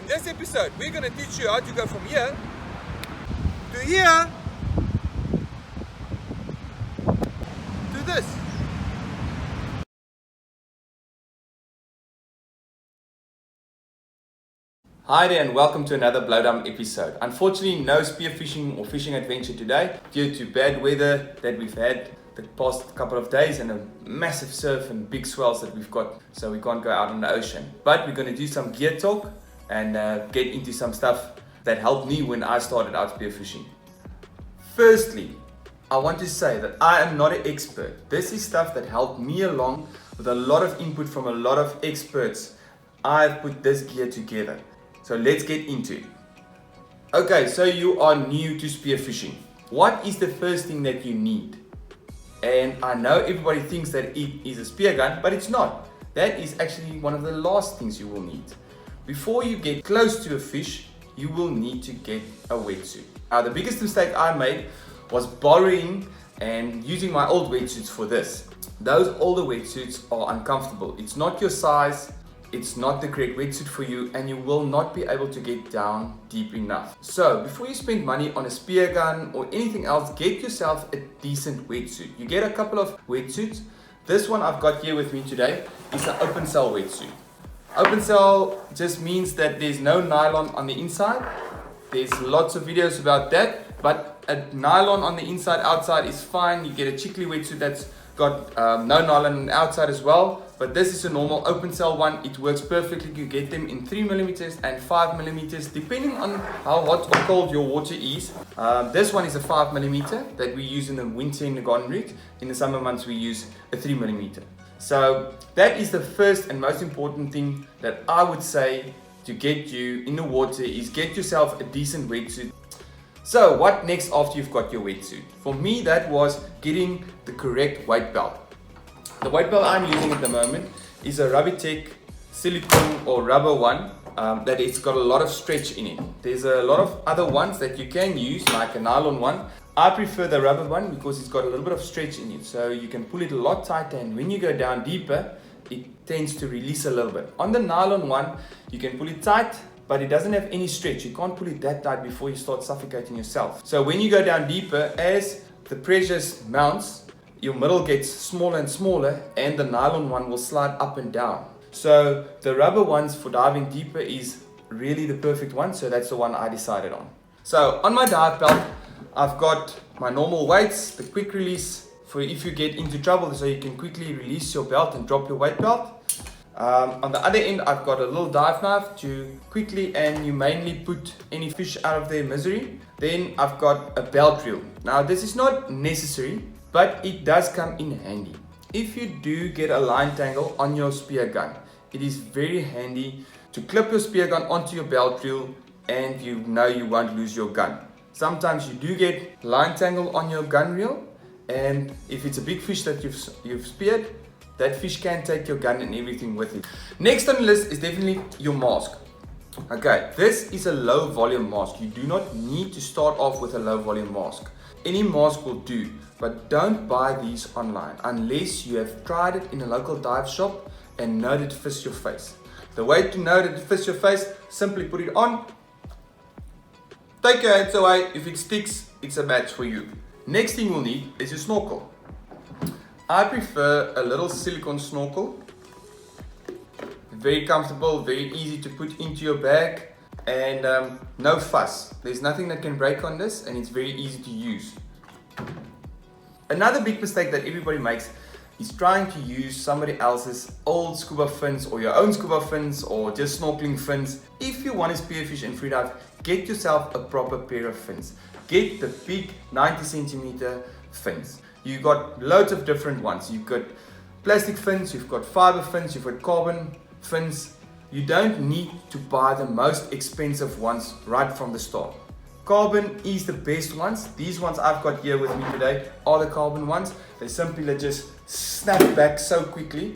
this episode, we're going to teach you how to go from here to here to this. Hi there and welcome to another Bloudam episode. Unfortunately, no spearfishing or fishing adventure today due to bad weather that we've had the past couple of days and a massive surf and big swells that we've got, so we can't go out on the ocean. But we're going to do some gear talk and get into some stuff that helped me when I started out spearfishing. Firstly, I want to say that I am not an expert. This is stuff that helped me along with a lot of input from a lot of experts. I've put this gear together. So let's get into it. Okay, so you are new to spearfishing. What is the first thing that you need? And I know everybody thinks that it is a spear gun, but it's not. That is actually one of the last things you will need. Before you get close to a fish, you will need to get a wetsuit. Now, the biggest mistake I made was borrowing and using my old wetsuits for this. Those older wetsuits are uncomfortable. It's not your size. It's not the correct wetsuit for you, and you will not be able to get down deep enough. So before you spend money on a spear gun or anything else, get yourself a decent wetsuit. You get a couple of wetsuits. This one I've got here with me today is an open cell wetsuit. Open cell just means that there's no nylon on the inside. There's lots of videos about that, but a nylon on the inside outside is fine. You get a chickly wetsuit that's got no nylon on the outside as well, but this is a normal open cell one. It works perfectly. You get them in 3mm and 5mm depending on how hot or cold your water is. This one is a 5mm that we use in the winter in the garden route. In the summer months we use a 3mm. So that is the first and most important thing that I would say to get you in the water is get yourself a decent wetsuit. So what next after you've got your wetsuit? For me, that was getting the correct weight belt. The weight belt I'm using at the moment is a Rubbertech silicone or rubber one that it's got a lot of stretch in it. There's a lot of other ones that you can use, like a nylon one. I prefer the rubber one because it's got a little bit of stretch in it, so you can pull it a lot tighter, and when you go down deeper, it tends to release a little bit. On the nylon one, you can pull it tight, but it doesn't have any stretch. You can't pull it that tight before you start suffocating yourself. So when you go down deeper, as the pressure mounts, your middle gets smaller and smaller, and the nylon one will slide up and down. So the rubber ones for diving deeper is really the perfect one, so that's the one I decided on. So on my dive belt, I've got my normal weights, the quick release for if you get into trouble, so you can quickly release your belt and drop your weight belt. On the other end, I've got a little dive knife to quickly and humanely put any fish out of their misery. Then I've got a belt reel. Now this is not necessary, but it does come in handy. If you do get a line tangle on your spear gun, it is very handy to clip your spear gun onto your belt reel, and you know you won't lose your gun. Sometimes you do get line tangle on your gun reel, and if it's a big fish that you've speared, that fish can take your gun and everything with it. Next on the list is definitely your mask. Okay, this is a low volume mask. You do not need to start off with a low volume mask. Any mask will do, but don't buy these online unless you have tried it in a local dive shop and know that it fits your face. The way to know that it fits your face, simply put it on, take your hands away. If it sticks, it's a match for you. Next thing you'll need is your snorkel. I prefer a little silicone snorkel. Very comfortable, very easy to put into your bag, and no fuss. There's nothing that can break on this, and it's very easy to use. Another big mistake that everybody makes is trying to use somebody else's old scuba fins or your own scuba fins or just snorkeling fins. If you want to spearfish and freedive, get yourself a proper pair of fins. Get the big 90cm fins. You've got loads of different ones. You've got plastic fins, you've got fiber fins, you've got carbon fins. You don't need to buy the most expensive ones right from the start. Carbon is the best ones. These ones I've got here with me today are the carbon ones. They simply just snap back so quickly,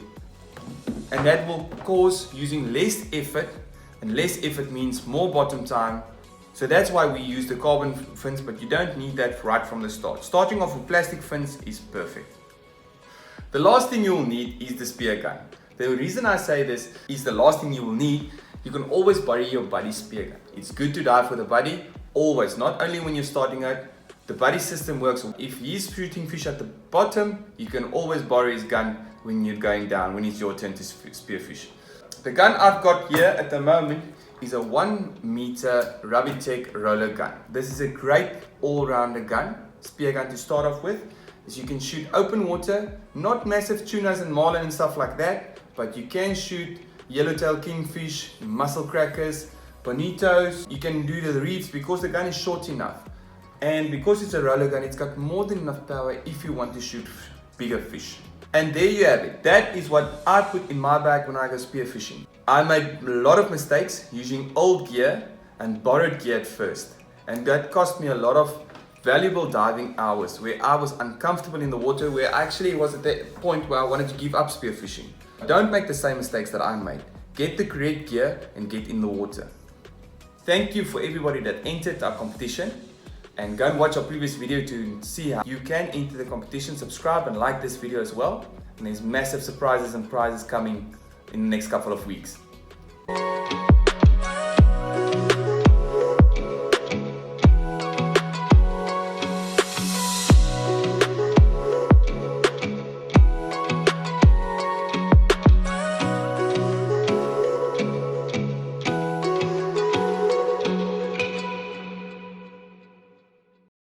and that will cause using less effort, and less effort means more bottom time. So that's why we use the carbon fins, but you don't need that right from the start. Starting off with plastic fins is perfect. The last thing you will need is the spear gun. The reason I say this is the last thing you will need you can always borrow your buddy's spear gun. It's good to dive with a buddy, always, not only when you're starting out. The buddy system works. If he's shooting fish at the bottom, you can always borrow his gun when you're going down, when it's your turn to spearfish. The gun I've got here at the moment is a 1 meter Rubitech roller gun. This is a great all-rounder gun, spear gun to start off with. Is you can shoot open water, not massive tunas and marlin and stuff like that, but you can shoot yellowtail kingfish, mussel crackers, bonitos. You can do the reefs because the gun is short enough. And because it's a roller gun, it's got more than enough power if you want to shoot bigger fish. And there you have it. That is what I put in my bag when I go spearfishing. I made a lot of mistakes using old gear and borrowed gear at first. And that cost me a lot of valuable diving hours where I was uncomfortable in the water, where I actually was at the point where I wanted to give up spearfishing. Don't make the same mistakes that I made. Get the correct gear and get in the water. Thank you for everybody that entered our competition. And go and watch our previous video to see how you can enter the competition. Subscribe and like this video as well. And there's massive surprises and prizes coming in the next couple of weeks.